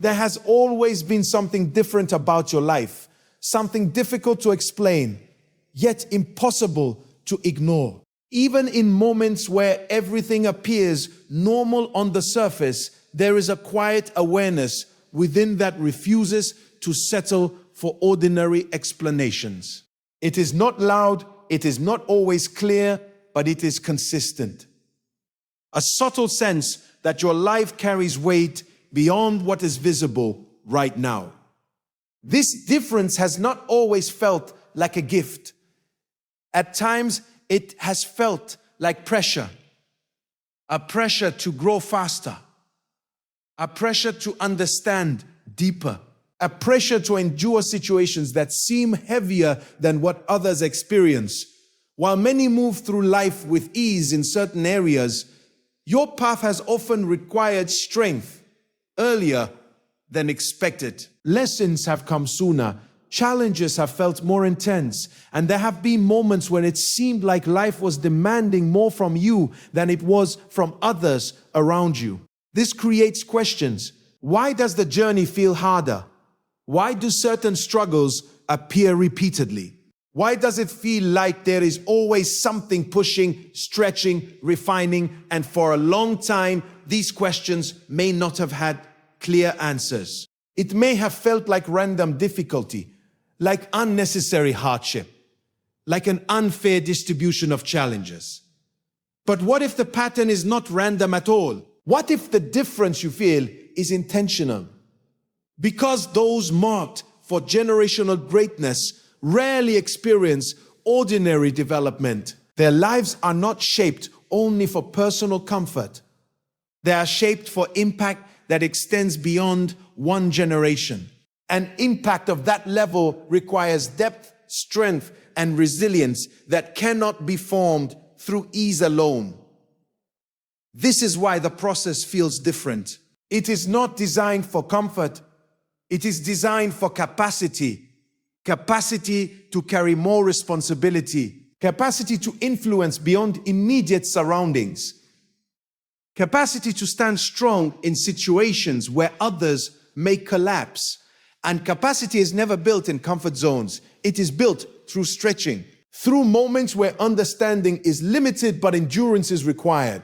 There has always been something different about your life, something difficult to explain, yet impossible to ignore. Even in moments where everything appears normal on the surface, there is a quiet awareness within that refuses to settle for ordinary explanations. It is not loud, it is not always clear, but it is consistent. A subtle sense that your life carries weight beyond what is visible right now. This difference has not always felt like a gift. At times, it has felt like pressure. A pressure to grow faster. A pressure to understand deeper. A pressure to endure situations that seem heavier than what others experience. While many move through life with ease in certain areas, your path has often required strength earlier than expected. Lessons have come sooner. Challenges have felt more intense, and there have been moments when it seemed like life was demanding more from you than it was from others around you. This creates questions. Why does the journey feel harder? Why do certain struggles appear repeatedly? Why does it feel like there is always something pushing, stretching, refining, and for a long time, these questions may not have had clear answers? It may have felt like random difficulty, like unnecessary hardship, like an unfair distribution of challenges. But what if the pattern is not random at all? What if the difference you feel is intentional? Because those marked for generational greatness rarely experience ordinary development. Their lives are not shaped only for personal comfort. They are shaped for impact that extends beyond one generation. An impact of that level requires depth, strength, and resilience that cannot be formed through ease alone. This is why the process feels different. It is not designed for comfort. It is designed for capacity. Capacity to carry more responsibility. Capacity to influence beyond immediate surroundings. Capacity to stand strong in situations where others may collapse. And capacity is never built in comfort zones. It is built through stretching, through moments where understanding is limited but endurance is required,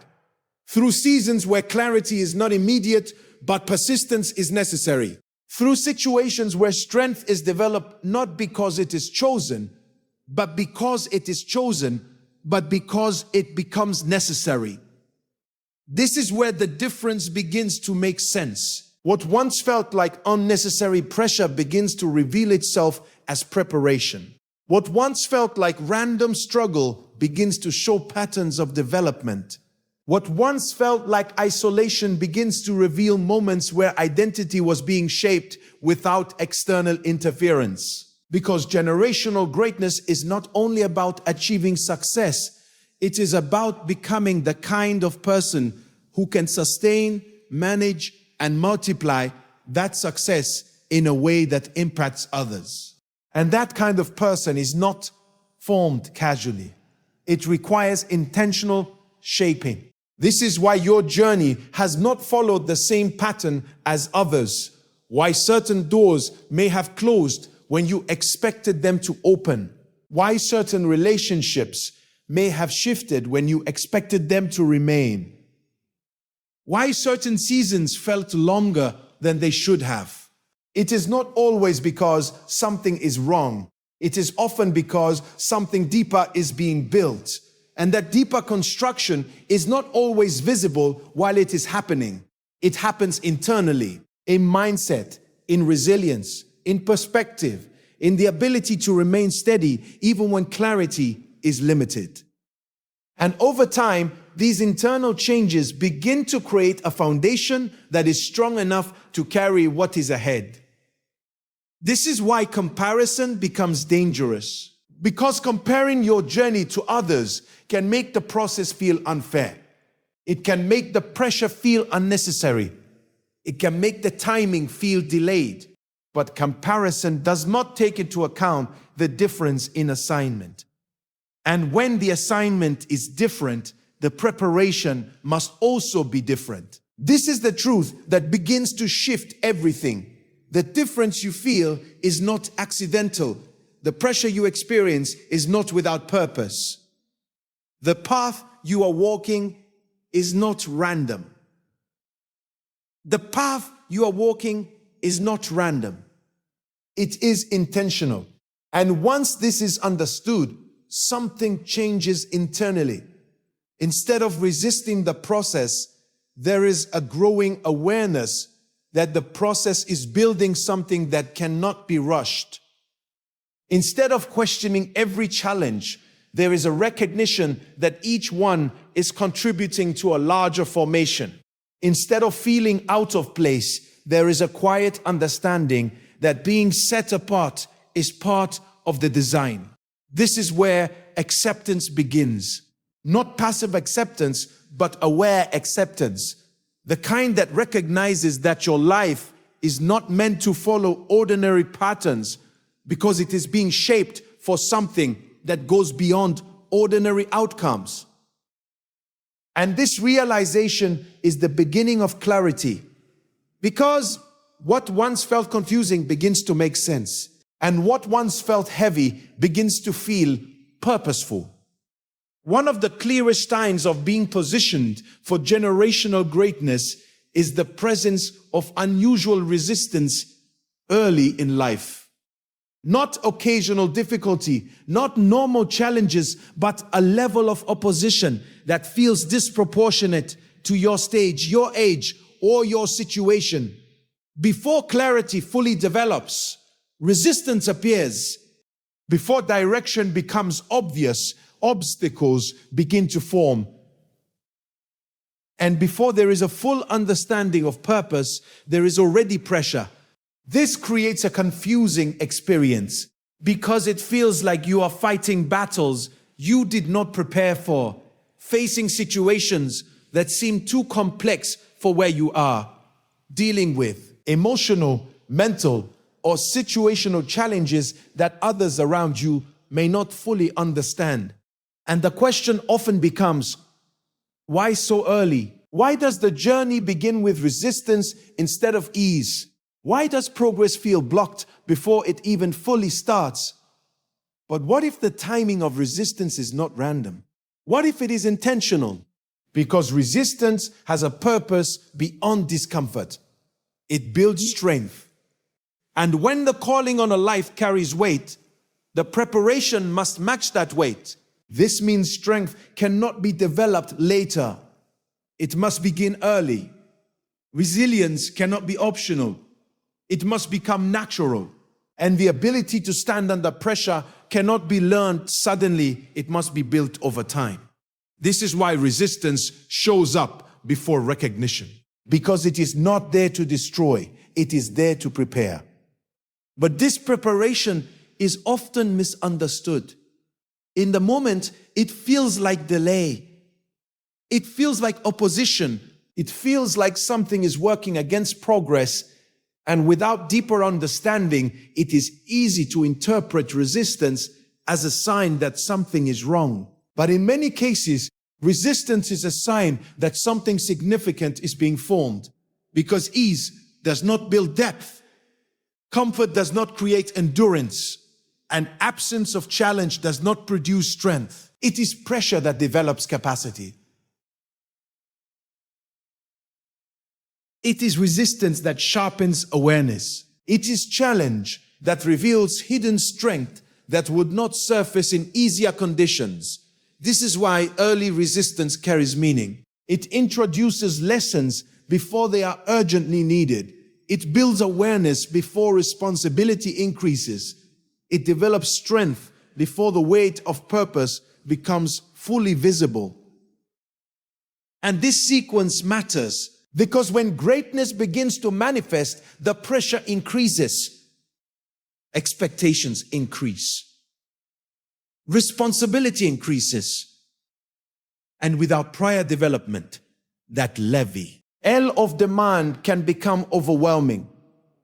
through seasons where clarity is not immediate but persistence is necessary, through situations where strength is developed not because it is chosen, but because it is chosen, but because it becomes necessary. This is where the difference begins to make sense. What once felt like unnecessary pressure begins to reveal itself as preparation. What once felt like random struggle begins to show patterns of development. What once felt like isolation begins to reveal moments where identity was being shaped without external interference. Because generational greatness is not only about achieving success, it is about becoming the kind of person who can sustain, manage, and multiply that success in a way that impacts others. And that kind of person is not formed casually. It requires intentional shaping. This is why your journey has not followed the same pattern as others. Why certain doors may have closed when you expected them to open. Why certain relationships may have shifted when you expected them to remain. Why certain seasons felt longer than they should have. It is not always because something is wrong. It is often because something deeper is being built. And that deeper construction is not always visible while it is happening. It happens internally, in mindset, in resilience, in perspective, in the ability to remain steady even when clarity is limited. And over time, these internal changes begin to create a foundation that is strong enough to carry what is ahead. This is why comparison becomes dangerous. Because comparing your journey to others can make the process feel unfair. It can make the pressure feel unnecessary. It can make the timing feel delayed. But comparison does not take into account the difference in assignment. And when the assignment is different, the preparation must also be different. This is the truth that begins to shift everything. The difference you feel is not accidental. The pressure you experience is not without purpose. The path you are walking is not random. The path you are walking is not random. It is intentional. And once this is understood, something changes internally. Instead of resisting the process, there is a growing awareness that the process is building something that cannot be rushed. Instead of questioning every challenge, there is a recognition that each one is contributing to a larger formation. Instead of feeling out of place, there is a quiet understanding that being set apart is part of the design. This is where acceptance begins. Not passive acceptance, but aware acceptance. The kind that recognizes that your life is not meant to follow ordinary patterns because it is being shaped for something that goes beyond ordinary outcomes. And this realization is the beginning of clarity, because what once felt confusing begins to make sense, and what once felt heavy begins to feel purposeful. One of the clearest signs of being positioned for generational greatness is the presence of unusual resistance early in life. Not occasional difficulty, not normal challenges, but a level of opposition that feels disproportionate to your stage, your age, or your situation. Before clarity fully develops, resistance appears. Before direction becomes obvious, obstacles begin to form. And before there is a full understanding of purpose, there is already pressure. This creates a confusing experience because it feels like you are fighting battles you did not prepare for, facing situations that seem too complex for where you are, dealing with emotional, mental, or situational challenges that others around you may not fully understand. And the question often becomes, why so early? Why does the journey begin with resistance instead of ease? Why does progress feel blocked before it even fully starts? But what if the timing of resistance is not random? What if it is intentional? Because resistance has a purpose beyond discomfort. It builds strength. And when the calling on a life carries weight, the preparation must match that weight. This means strength cannot be developed later. It must begin early. Resilience cannot be optional. It must become natural. And the ability to stand under pressure cannot be learned suddenly. It must be built over time. This is why resistance shows up before recognition. Because it is not there to destroy, it is there to prepare. But this preparation is often misunderstood. In the moment, it feels like delay. It feels like opposition. It feels like something is working against progress. And without deeper understanding, it is easy to interpret resistance as a sign that something is wrong. But in many cases, resistance is a sign that something significant is being formed, because ease does not build depth. Comfort does not create endurance, and absence of challenge does not produce strength. It is pressure that develops capacity. It is resistance that sharpens awareness. It is challenge that reveals hidden strength that would not surface in easier conditions. This is why early resistance carries meaning. It introduces lessons before they are urgently needed. It builds awareness before responsibility increases. It develops strength before the weight of purpose becomes fully visible. And this sequence matters because when greatness begins to manifest, the pressure increases. Expectations increase. Responsibility increases. And without prior development, that levy of demand can become overwhelming.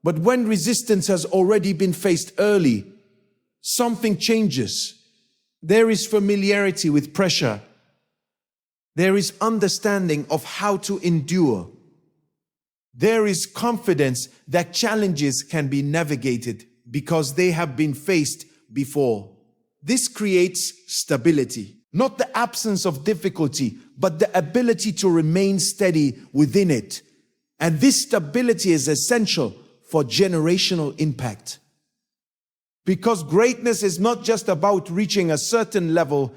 But when resistance has already been faced early, something changes. There is familiarity with pressure. There is understanding of how to endure. There is confidence that challenges can be navigated because they have been faced before. This creates stability, not the absence of difficulty, but the ability to remain steady within it. And this stability is essential for generational impact. Because greatness is not just about reaching a certain level,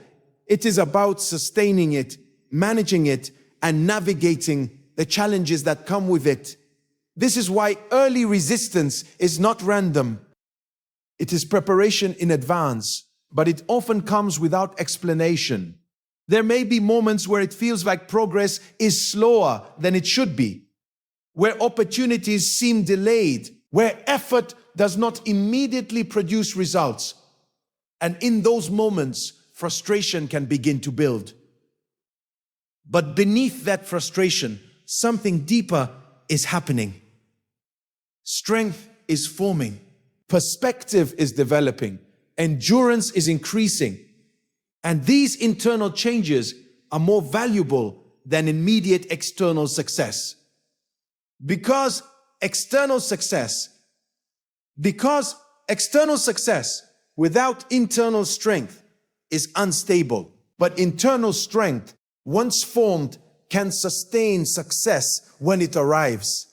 it is about sustaining it, managing it, and navigating the challenges that come with it. This is why early resistance is not random. It is preparation in advance, but it often comes without explanation. There may be moments where it feels like progress is slower than it should be, where opportunities seem delayed, where effort does not immediately produce results. And in those moments, frustration can begin to build. But beneath that frustration, something deeper is happening. Strength is forming. Perspective is developing. Endurance is increasing. And these internal changes are more valuable than immediate external success. Because external success without internal strength is unstable. But internal strength, once formed, can sustain success when it arrives.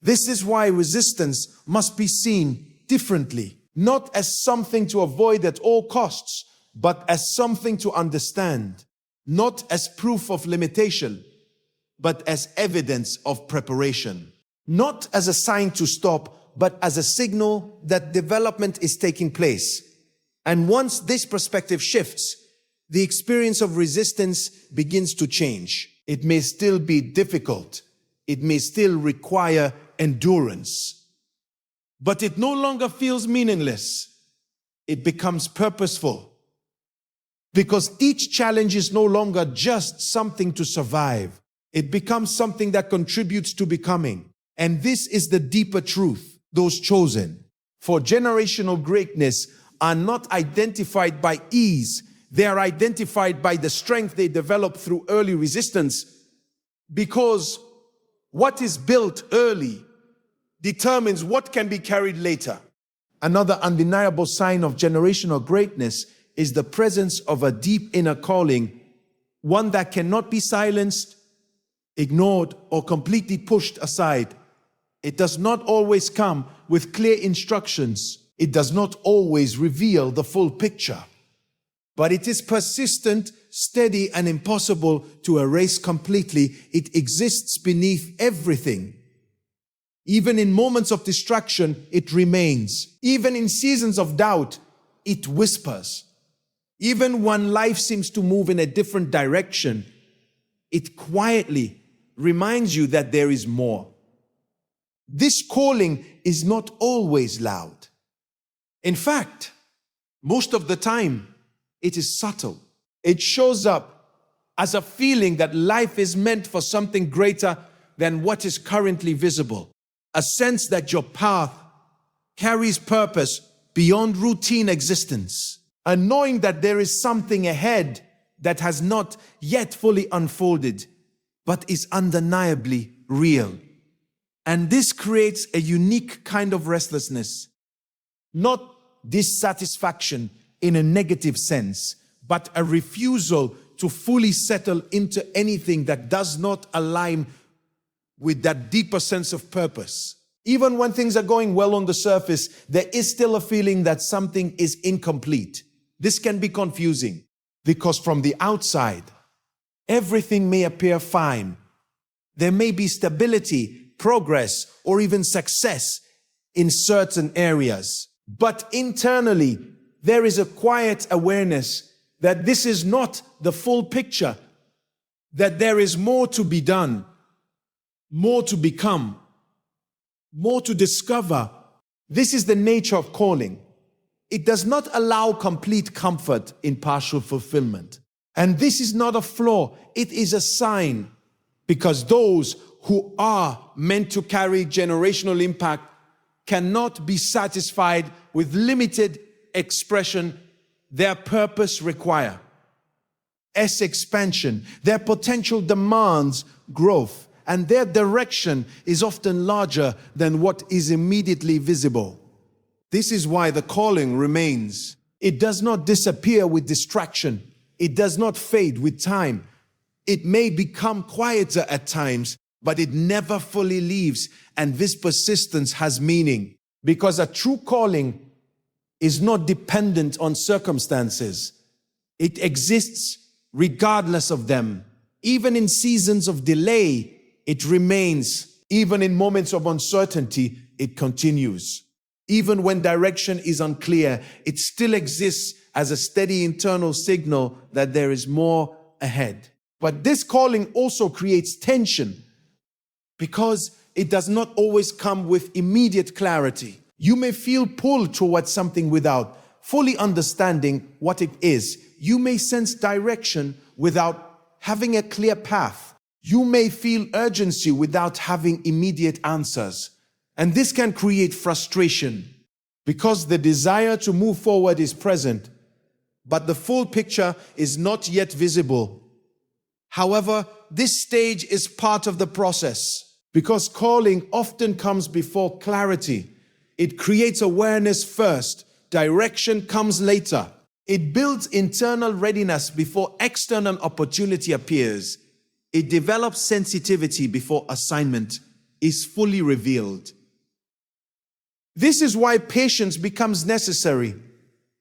This is why resistance must be seen differently, not as something to avoid at all costs, but as something to understand, not as proof of limitation, but as evidence of preparation, not as a sign to stop, but as a signal that development is taking place. And once this perspective shifts, the experience of resistance begins to change. It may still be difficult. It may still require endurance. But it no longer feels meaningless. It becomes purposeful. Because each challenge is no longer just something to survive. It becomes something that contributes to becoming. And this is the deeper truth. Those chosen for generational greatness are not identified by ease. They are identified by the strength they develop through early resistance. Because what is built early determines what can be carried later. Another undeniable sign of generational greatness is the presence of a deep inner calling, one that cannot be silenced, ignored, or completely pushed aside. It does not always come with clear instructions. It does not always reveal the full picture. But it is persistent, steady, and impossible to erase completely. It exists beneath everything. Even in moments of distraction, it remains. Even in seasons of doubt, it whispers. Even when life seems to move in a different direction, it quietly reminds you that there is more. This calling is not always loud. In fact, most of the time, it is subtle. It shows up as a feeling that life is meant for something greater than what is currently visible. A sense that your path carries purpose beyond routine existence. A knowing that there is something ahead that has not yet fully unfolded, but is undeniably real. And this creates a unique kind of restlessness. Not dissatisfaction in a negative sense, but a refusal to fully settle into anything that does not align with that deeper sense of purpose. Even when things are going well on the surface, there is still a feeling that something is incomplete. This can be confusing because from the outside, everything may appear fine. There may be stability, progress, or even success in certain areas. But internally, there is a quiet awareness that this is not the full picture, that there is more to be done, more to become, more to discover. This is the nature of calling. It does not allow complete comfort in partial fulfillment. And this is not a flaw, it is a sign, because those who are meant to carry generational impact cannot be satisfied with limited expression. Their purpose requires expansion. Their potential demands growth. and their direction is often larger than what is immediately visible. This is why the calling remains. It does not disappear with distraction. It does not fade with time. It may become quieter at times, but it never fully leaves, and this persistence has meaning. Because a true calling is not dependent on circumstances. It exists regardless of them. Even in seasons of delay, it remains. Even in moments of uncertainty, it continues. Even when direction is unclear, it still exists as a steady internal signal that there is more ahead. But this calling also creates tension because it does not always come with immediate clarity. You may feel pulled towards something without fully understanding what it is. You may sense direction without having a clear path. You may feel urgency without having immediate answers. And this can create frustration because the desire to move forward is present, but the full picture is not yet visible. However, this stage is part of the process because calling often comes before clarity. It creates awareness first, direction comes later. It builds internal readiness before external opportunity appears. It develops sensitivity before assignment is fully revealed. This is why patience becomes necessary,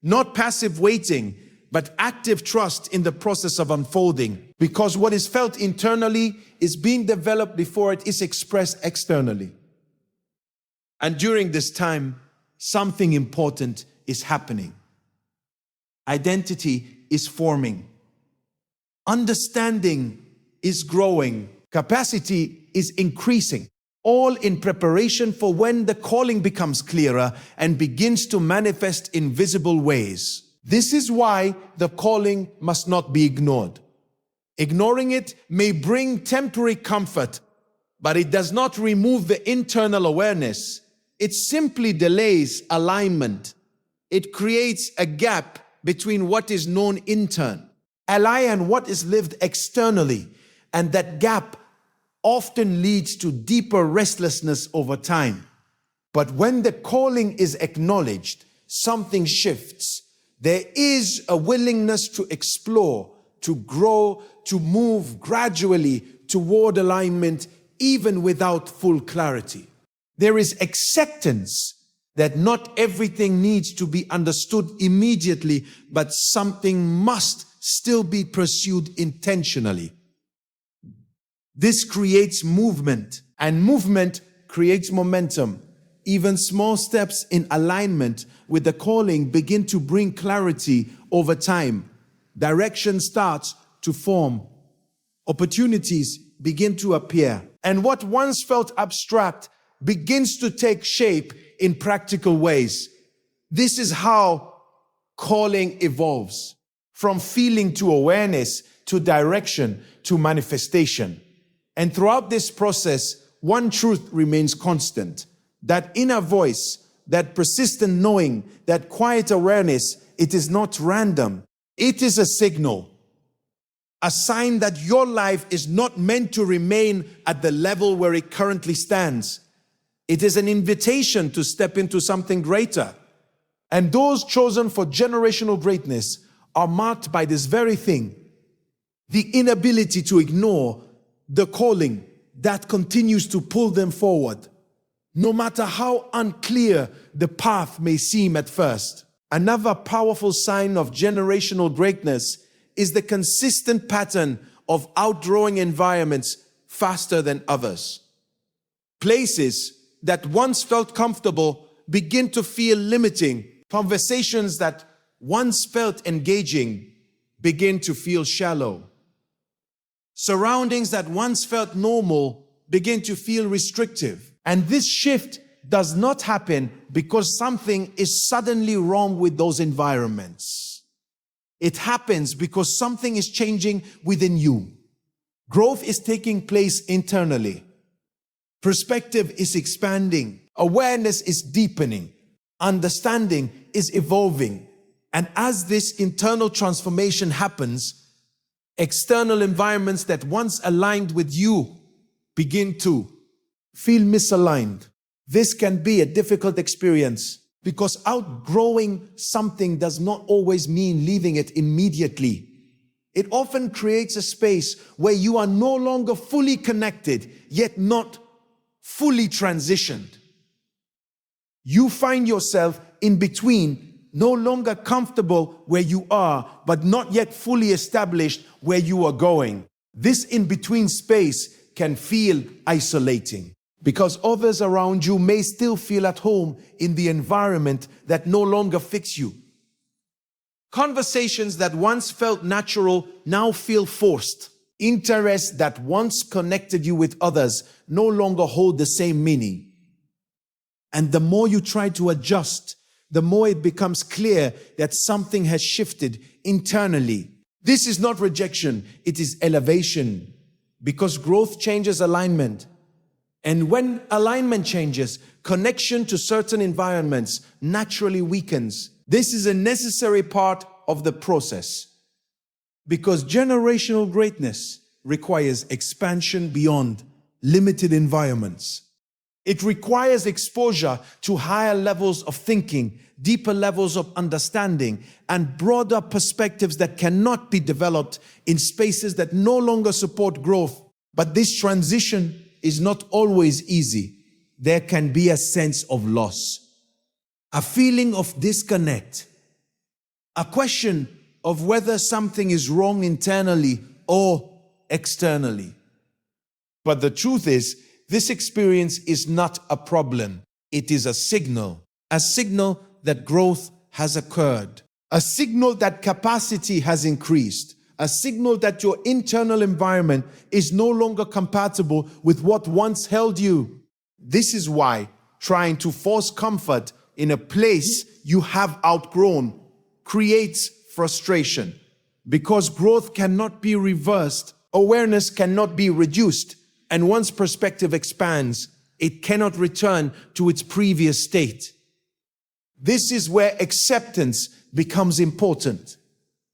not passive waiting, but active trust in the process of unfolding, because what is felt internally is being developed before it is expressed externally. And during this time, something important is happening. Identity is forming. Understanding is growing. Capacity is increasing. All in preparation for when the calling becomes clearer and begins to manifest in visible ways. This is why the calling must not be ignored. Ignoring it may bring temporary comfort, but it does not remove the internal awareness. It simply delays alignment. It creates a gap between what is known internally and what is lived externally, and that gap often leads to deeper restlessness over time. But when the calling is acknowledged, something shifts. There is a willingness to explore, to grow, to move gradually toward alignment, even without full clarity. There is acceptance that not everything needs to be understood immediately, but something must still be pursued intentionally. This creates movement, and movement creates momentum. Even small steps in alignment with the calling begin to bring clarity over time. Direction starts to form. Opportunities begin to appear. And what once felt abstract begins to take shape in practical ways. This is how calling evolves, from feeling to awareness, to direction, to manifestation. And throughout this process, one truth remains constant. That inner voice, that persistent knowing, that quiet awareness, it is not random. It is a signal, a sign that your life is not meant to remain at the level where it currently stands. It is an invitation to step into something greater. And those chosen for generational greatness are marked by this very thing, the inability to ignore the calling that continues to pull them forward, no matter how unclear the path may seem at first. Another powerful sign of generational greatness is the consistent pattern of outgrowing environments faster than others. Places that once felt comfortable begin to feel limiting. Conversations that once felt engaging begin to feel shallow. Surroundings that once felt normal begin to feel restrictive. And this shift does not happen because something is suddenly wrong with those environments. It happens because something is changing within you. Growth is taking place internally. Perspective is expanding. Awareness is deepening. Understanding is evolving. And as this internal transformation happens, external environments that once aligned with you begin to feel misaligned. This can be a difficult experience because outgrowing something does not always mean leaving it immediately. It often creates a space where you are no longer fully connected, yet not fully transitioned. You find yourself in between, no longer comfortable where you are, but not yet fully established where you are going. This in-between space can feel isolating because others around you may still feel at home in the environment that no longer fits you. Conversations that once felt natural now feel forced. Interests that once connected you with others no longer hold the same meaning. And the more you try to adjust, the more it becomes clear that something has shifted internally. This is not rejection, it is elevation, because growth changes alignment. And when alignment changes, connection to certain environments naturally weakens. This is a necessary part of the process, because generational greatness requires expansion beyond limited environments. It requires exposure to higher levels of thinking, deeper levels of understanding, and broader perspectives that cannot be developed in spaces that no longer support growth. But this transition is not always easy. There can be a sense of loss, a feeling of disconnect, a question of whether something is wrong internally or externally. But the truth is, this experience is not a problem. It is a signal that growth has occurred, a signal that capacity has increased, a signal that your internal environment is no longer compatible with what once held you. This is why trying to force comfort in a place you have outgrown creates frustration, because growth cannot be reversed, awareness cannot be reduced, and once perspective expands, it cannot return to its previous state. This is where acceptance becomes important.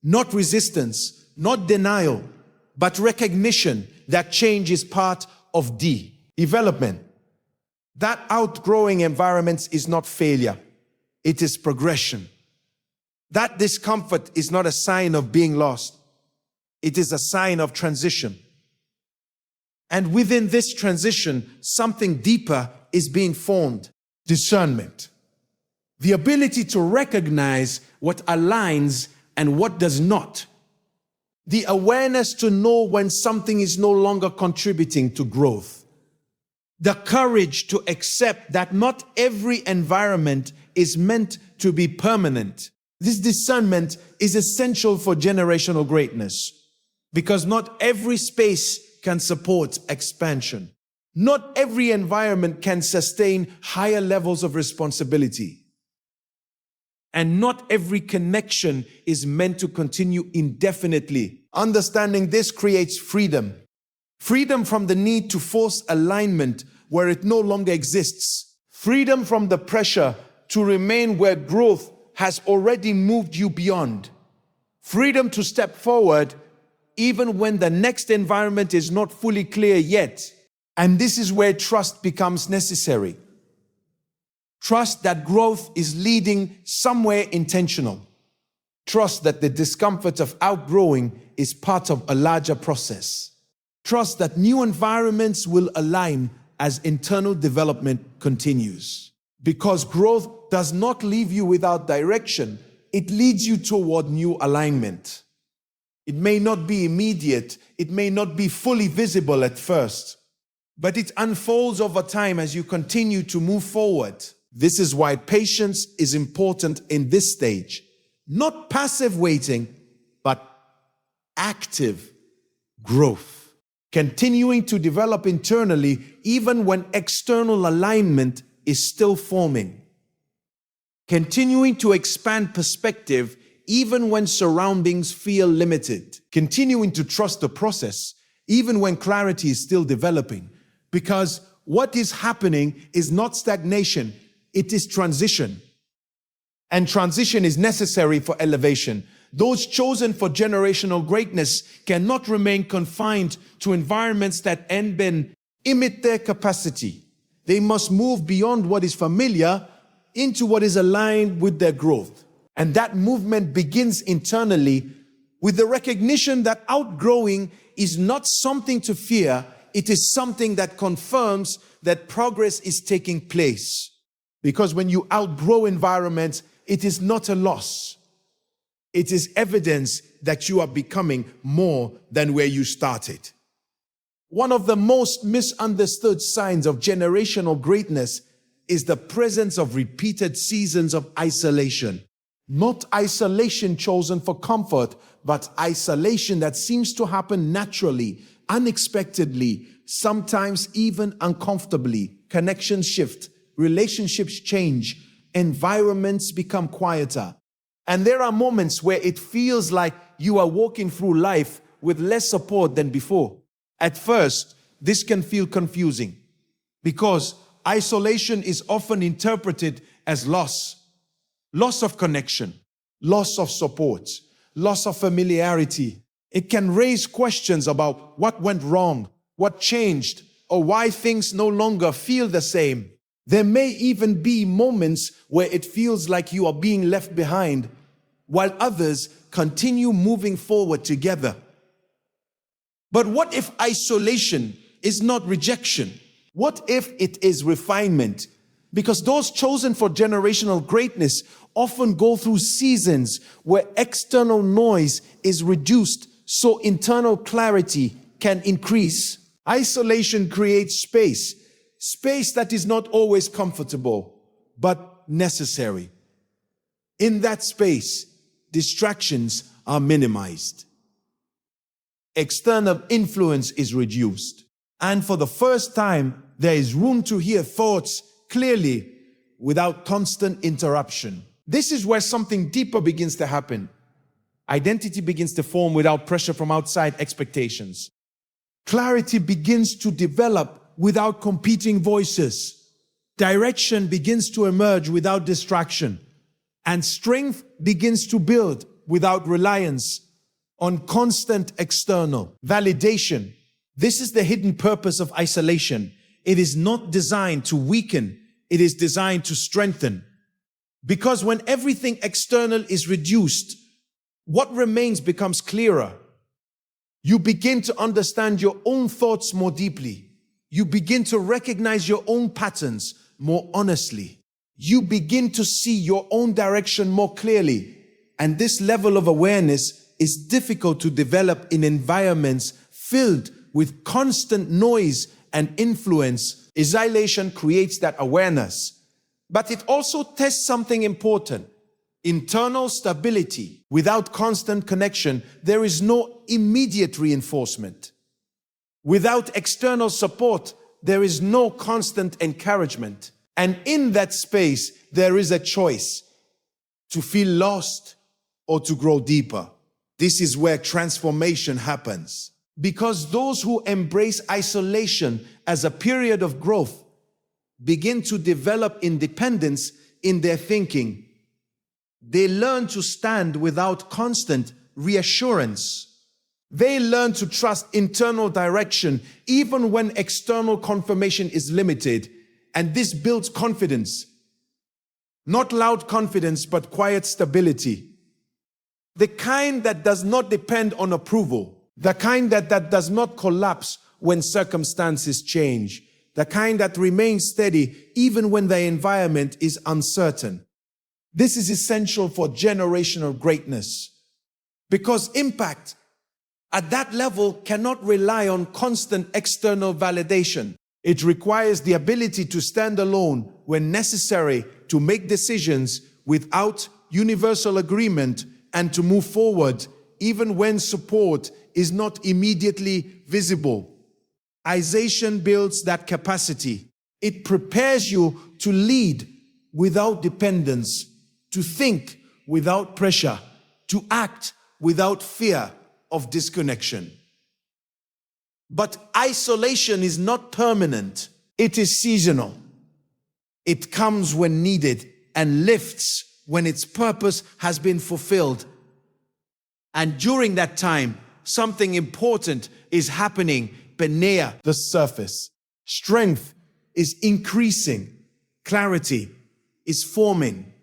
Not resistance, not denial, but recognition that change is part of development. That outgrowing environments is not failure, it is progression. That discomfort is not a sign of being lost, it is a sign of transition. And within this transition, something deeper is being formed. Discernment. The ability to recognize what aligns and what does not. The awareness to know when something is no longer contributing to growth. The courage to accept that not every environment is meant to be permanent. This discernment is essential for generational greatness, because not every space can support expansion. Not every environment can sustain higher levels of responsibility. And not every connection is meant to continue indefinitely. Understanding this creates freedom. Freedom from the need to force alignment where it no longer exists. Freedom from the pressure to remain where growth has already moved you beyond. Freedom to step forward even when the next environment is not fully clear yet. And this is where trust becomes necessary. Trust that growth is leading somewhere intentional. Trust that the discomfort of outgrowing is part of a larger process. Trust that new environments will align as internal development continues. Because growth does not leave you without direction, it leads you toward new alignment. It may not be immediate, it may not be fully visible at first, but it unfolds over time as you continue to move forward. This is why patience is important in this stage. Not passive waiting, but active growth. Continuing to develop internally even when external alignment is still forming. Continuing to expand perspective even when surroundings feel limited. Continuing to trust the process even when clarity is still developing. Because what is happening is not stagnation, it is transition. And transition is necessary for elevation. Those chosen for generational greatness cannot remain confined to environments that end in limit their capacity. They must move beyond what is familiar into what is aligned with their growth. And that movement begins internally with the recognition that outgrowing is not something to fear. It is something that confirms that progress is taking place. Because when you outgrow environments, it is not a loss. It is evidence that you are becoming more than where you started. One of the most misunderstood signs of generational greatness is the presence of repeated seasons of isolation. Not isolation chosen for comfort, but isolation that seems to happen naturally, unexpectedly, sometimes even uncomfortably. Connections shift, relationships change, environments become quieter. And there are moments where it feels like you are walking through life with less support than before. At first, this can feel confusing because isolation is often interpreted as loss. Loss of connection, loss of support, loss of familiarity. It can raise questions about what went wrong, what changed, or why things no longer feel the same. There may even be moments where it feels like you are being left behind, while others continue moving forward together. But what if isolation is not rejection? What if it is refinement? Because those chosen for generational greatness often go through seasons where external noise is reduced so internal clarity can increase. Isolation creates space, space that is not always comfortable, but necessary. In that space, distractions are minimized. External influence is reduced. And for the first time, there is room to hear thoughts clearly without constant interruption. This is where something deeper begins to happen. Identity begins to form without pressure from outside expectations. Clarity begins to develop without competing voices. Direction begins to emerge without distraction. And strength begins to build without reliance on constant external validation. This is the hidden purpose of isolation. It is not designed to weaken. It is designed to strengthen. Because when everything external is reduced, what remains becomes clearer. You begin to understand your own thoughts more deeply. You begin to recognize your own patterns more honestly. You begin to see your own direction more clearly. And this level of awareness is difficult to develop in environments filled with constant noise and influence. Isolation creates that awareness, but it also tests something important: internal stability. Without constant connection, there is no immediate reinforcement. Without external support, there is no constant encouragement. And in that space, there is a choice to feel lost or to grow deeper. This is where transformation happens. Because those who embrace isolation as a period of growth begin to develop independence in their thinking. They learn to stand without constant reassurance. They learn to trust internal direction even when external confirmation is limited. And this builds confidence. Not loud confidence, but quiet stability. The kind that does not depend on approval. The kind that does not collapse when circumstances change. The kind that remains steady even when the environment is uncertain. This is essential for generational greatness. Because impact at that level cannot rely on constant external validation. It requires the ability to stand alone when necessary, to make decisions without universal agreement, and to move forward even when support is not immediately visible. Isolation builds that capacity. It prepares you to lead without dependence, to think without pressure, to act without fear of disconnection. But isolation is not permanent. It is seasonal. It comes when needed and lifts when its purpose has been fulfilled. And during that time, something important is happening beneath the surface. Strength is increasing. Clarity is forming.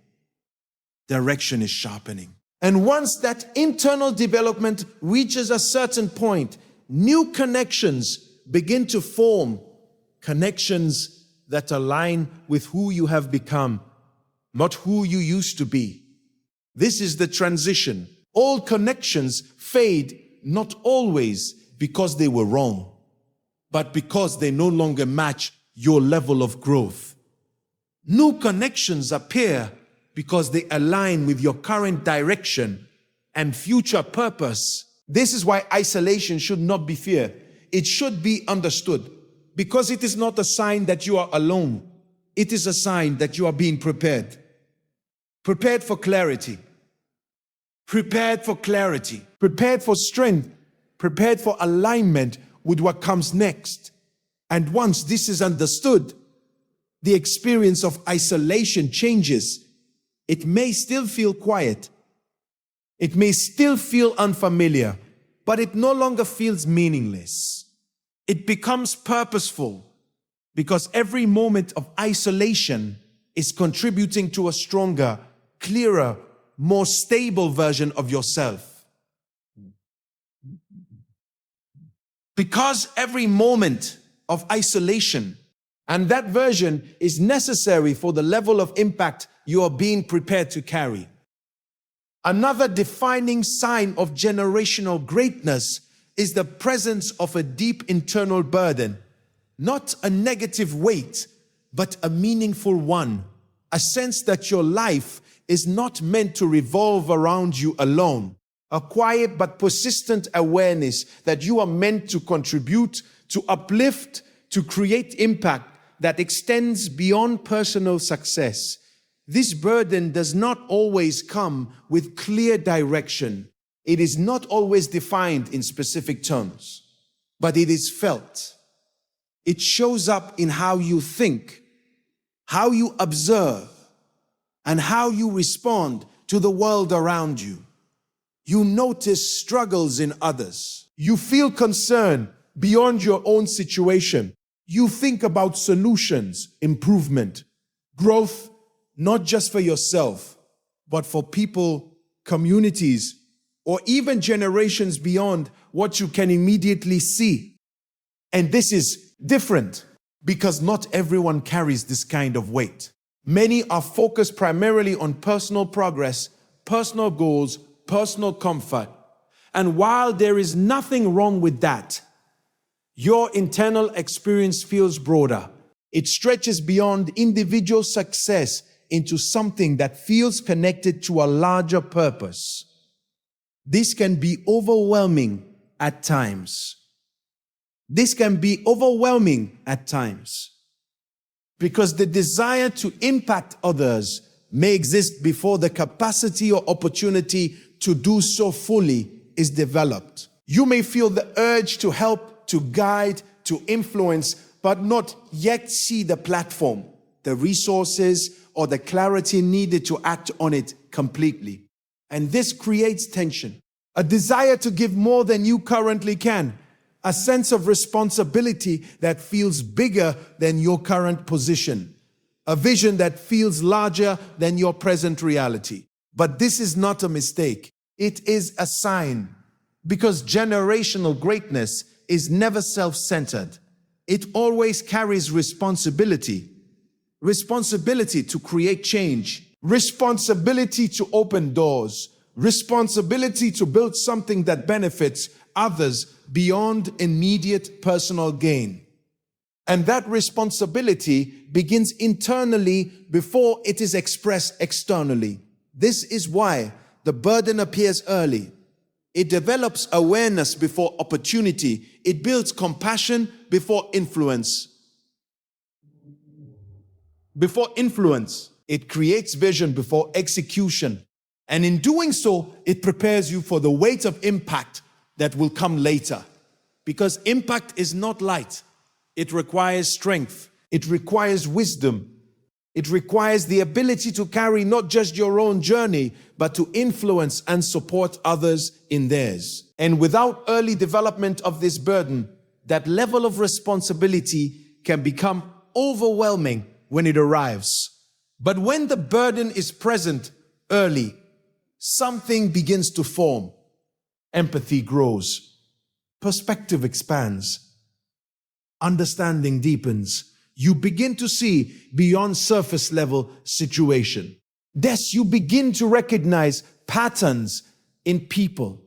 Direction is sharpening. And once that internal development reaches a certain point, new connections begin to form. Connections that align with who you have become, not who you used to be. This is the transition. All connections fade, not always because they were wrong, but because they no longer match your level of growth. New connections appear because they align with your current direction and future purpose. This is why isolation should not be feared. It should be understood, because it is not a sign that you are alone. It is a sign that you are being prepared. Prepared for clarity. Prepared for clarity. Prepared for strength. Prepared for alignment with what comes next. And once this is understood, the experience of isolation changes. It may still feel quiet. It may still feel unfamiliar, but it no longer feels meaningless. It becomes purposeful because every moment of isolation is contributing to a stronger, clearer, more stable version of yourself. Because every moment of isolation and that version is necessary for the level of impact you are being prepared to carry. Another defining sign of generational greatness is the presence of a deep internal burden, not a negative weight, but a meaningful one, a sense that your life is not meant to revolve around you alone, a quiet but persistent awareness that you are meant to contribute, to uplift, to create impact that extends beyond personal success. This burden does not always come with clear direction. It is not always defined in specific terms, but it is felt. It shows up in how you think, how you observe, and how you respond to the world around you. You notice struggles in others. You feel concern beyond your own situation. You think about solutions, improvement, growth, not just for yourself, but for people, communities, or even generations beyond what you can immediately see. And this is different because not everyone carries this kind of weight. Many are focused primarily on personal progress, personal goals, personal comfort. And while there is nothing wrong with that, your internal experience feels broader. It stretches beyond individual success into something that feels connected to a larger purpose. This can be overwhelming at times. This can be overwhelming at times because the desire to impact others may exist before the capacity or opportunity to do so fully is developed. You may feel the urge to help, to guide, to influence, but not yet see the platform, the resources, or the clarity needed to act on it completely. And this creates tension, a desire to give more than you currently can, a sense of responsibility that feels bigger than your current position, a vision that feels larger than your present reality. But this is not a mistake. It is a sign, because generational greatness is never self-centered. It always carries responsibility. Responsibility to create change, responsibility to open doors, responsibility to build something that benefits others beyond immediate personal gain. And that responsibility begins internally before it is expressed externally. This is why the burden appears early. It develops awareness before opportunity. It builds compassion before influence. It creates vision before execution. And in doing so, it prepares you for the weight of impact that will come later. Because impact is not light. It requires strength. It requires wisdom. It requires the ability to carry not just your own journey, but to influence and support others in theirs. And without early development of this burden, that level of responsibility can become overwhelming when it arrives. But when the burden is present early, something begins to form. Empathy grows. Perspective expands. Understanding deepens. You begin to see beyond surface level situation. Thus, you begin to recognize patterns in people,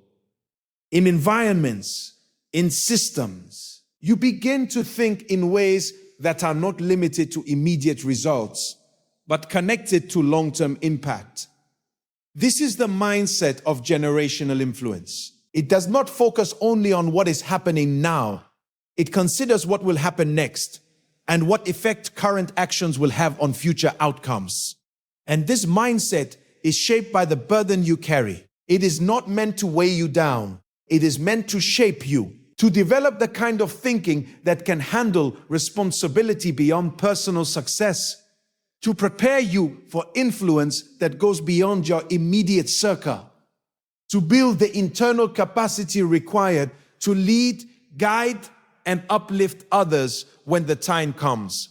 in environments, in systems. You begin to think in ways that are not limited to immediate results, but connected to long-term impact. This is the mindset of generational influence. It does not focus only on what is happening now. It considers what will happen next and what effect current actions will have on future outcomes. And this mindset is shaped by the burden you carry. It is not meant to weigh you down. It is meant to shape you, to develop the kind of thinking that can handle responsibility beyond personal success, to prepare you for influence that goes beyond your immediate circle, to build the internal capacity required to lead, guide, and uplift others when the time comes.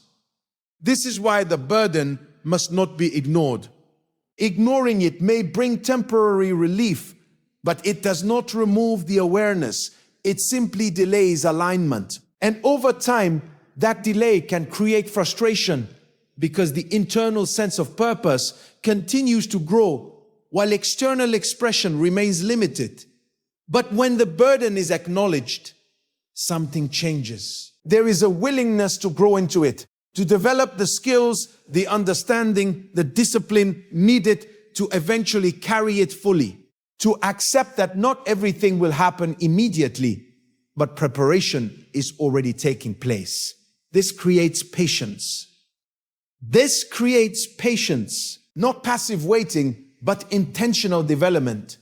This is why the burden must not be ignored. Ignoring it may bring temporary relief, but it does not remove the awareness. It simply delays alignment. And over time, that delay can create frustration because the internal sense of purpose continues to grow while external expression remains limited. But when the burden is acknowledged, something changes. There is a willingness to grow into it, to develop the skills, the understanding, the discipline needed to eventually carry it fully, to accept that not everything will happen immediately, but preparation is already taking place. This creates patience. This creates patience, not passive waiting, but intentional development,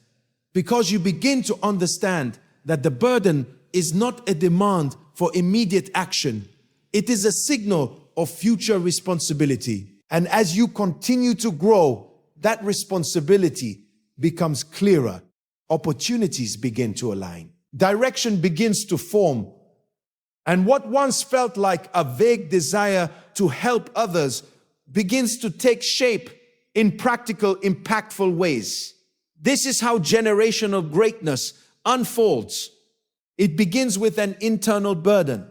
because you begin to understand that the burden is not a demand for immediate action. It is a signal of future responsibility. And as you continue to grow, that responsibility becomes clearer. Opportunities begin to align. Direction begins to form. And what once felt like a vague desire to help others begins to take shape in practical, impactful ways. This is how generational greatness unfolds. It begins with an internal burden.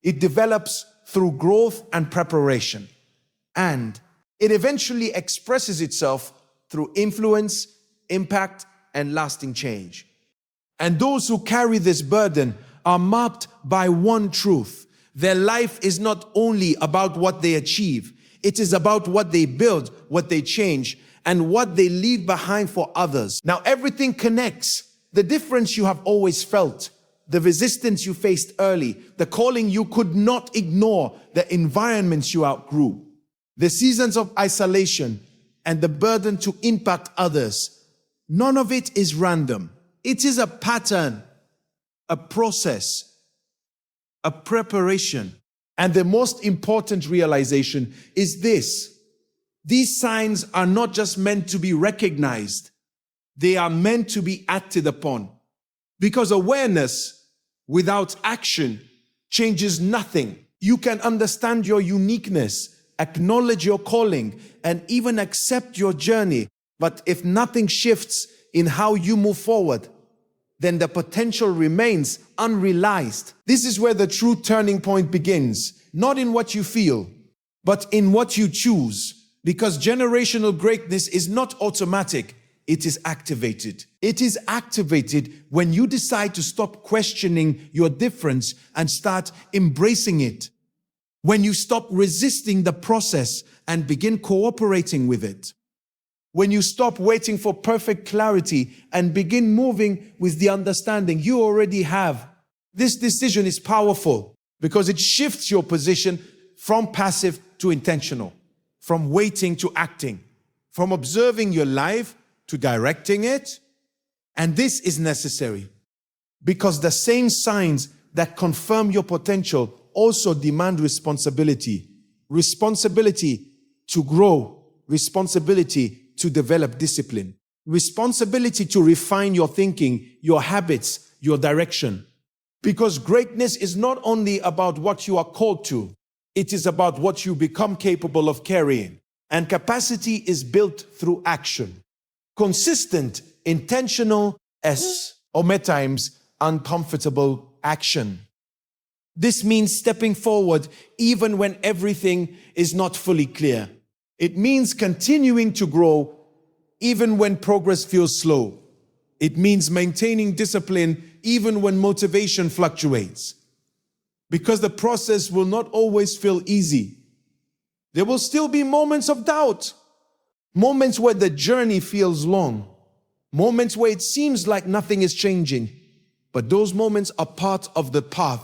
It develops through growth and preparation. And it eventually expresses itself through influence, impact, and lasting change. And those who carry this burden are marked by one truth. Their life is not only about what they achieve, it is about what they build, what they change, and what they leave behind for others. Now everything connects. The difference you have always felt, the resistance you faced early, the calling you could not ignore, the environments you outgrew, the seasons of isolation, and the burden to impact others. None of it is random. It is a pattern, a process, a preparation. And the most important realization is this: these signs are not just meant to be recognized, they are meant to be acted upon. Because awareness without action changes nothing. You can understand your uniqueness, acknowledge your calling, and even accept your journey. But if nothing shifts in how you move forward, then the potential remains unrealized. This is where the true turning point begins, not in what you feel, but in what you choose. Because generational greatness is not automatic, it is activated. It is activated when you decide to stop questioning your difference and start embracing it. When you stop resisting the process and begin cooperating with it. When you stop waiting for perfect clarity and begin moving with the understanding you already have. This decision is powerful because it shifts your position from passive to intentional, from waiting to acting, from observing your life to directing it. And this is necessary because the same signs that confirm your potential also demand responsibility. Responsibility to grow, responsibility to develop discipline, responsibility to refine your thinking, your habits, your direction. Because greatness is not only about what you are called to, It is about what you become capable of carrying. And capacity is built through action. Consistent, intentional, or many times uncomfortable action. This means stepping forward even when everything is not fully clear. It means continuing to grow even when progress feels slow. It means maintaining discipline even when motivation fluctuates. Because the process will not always feel easy. There will still be moments of doubt, moments where the journey feels long, moments where it seems like nothing is changing. But those moments are part of the path.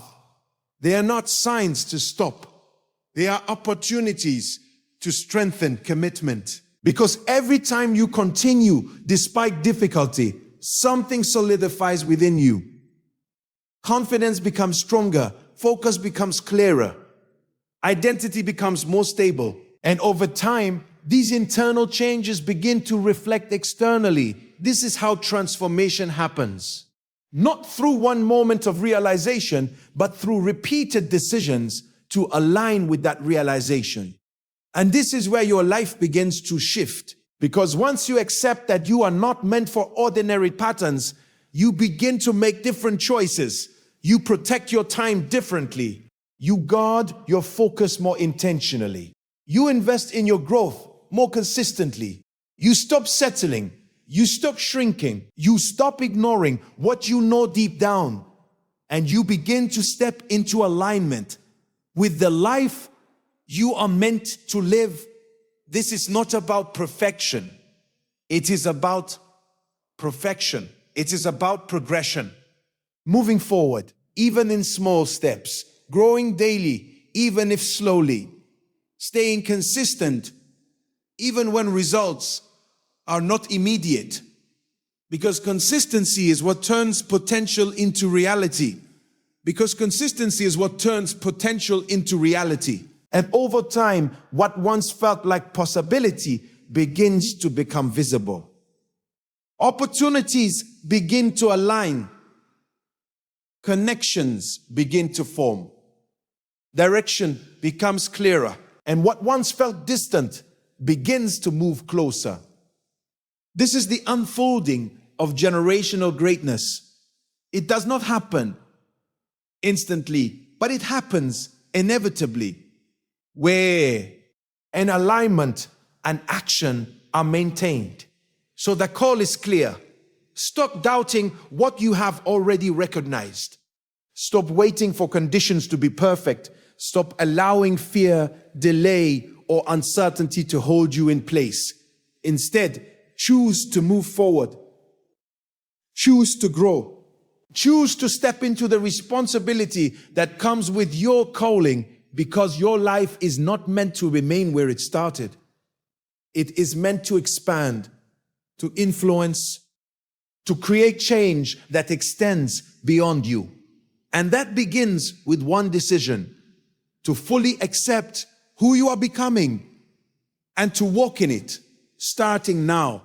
They are not signs to stop. They are opportunities to strengthen commitment. Because every time you continue despite difficulty, something solidifies within you. Confidence becomes stronger, focus becomes clearer, identity becomes more stable. And over time, these internal changes begin to reflect externally. This is how transformation happens. Not through one moment of realization, but through repeated decisions to align with that realization. And this is where your life begins to shift. Because once you accept that you are not meant for ordinary patterns, you begin to make different choices. You protect your time differently. You guard your focus more intentionally. You invest in your growth more consistently. You stop settling. You stop shrinking. You stop ignoring what you know deep down. And you begin to step into alignment with the life you are meant to live. This is not about perfection. It is about perfection. It is about progression. Moving forward, even in small steps. Growing daily, even if slowly. Staying consistent, even when results are not immediate. Because consistency is what turns potential into reality. Because consistency is what turns potential into reality. And over time, what once felt like possibility begins to become visible. Opportunities begin to align. Connections begin to form. Direction becomes clearer. And what once felt distant begins to move closer. This is the unfolding of generational greatness. It does not happen instantly, but it happens inevitably, where an alignment and action are maintained. So the call is clear. Stop doubting what you have already recognized. Stop waiting for conditions to be perfect. Stop allowing fear, delay, or uncertainty to hold you in place. Instead, choose to move forward. Choose to grow. Choose to step into the responsibility that comes with your calling, because your life is not meant to remain where it started. It is meant to expand, to influence, to create change that extends beyond you. And that begins with one decision: to fully accept who you are becoming and to walk in it, starting now.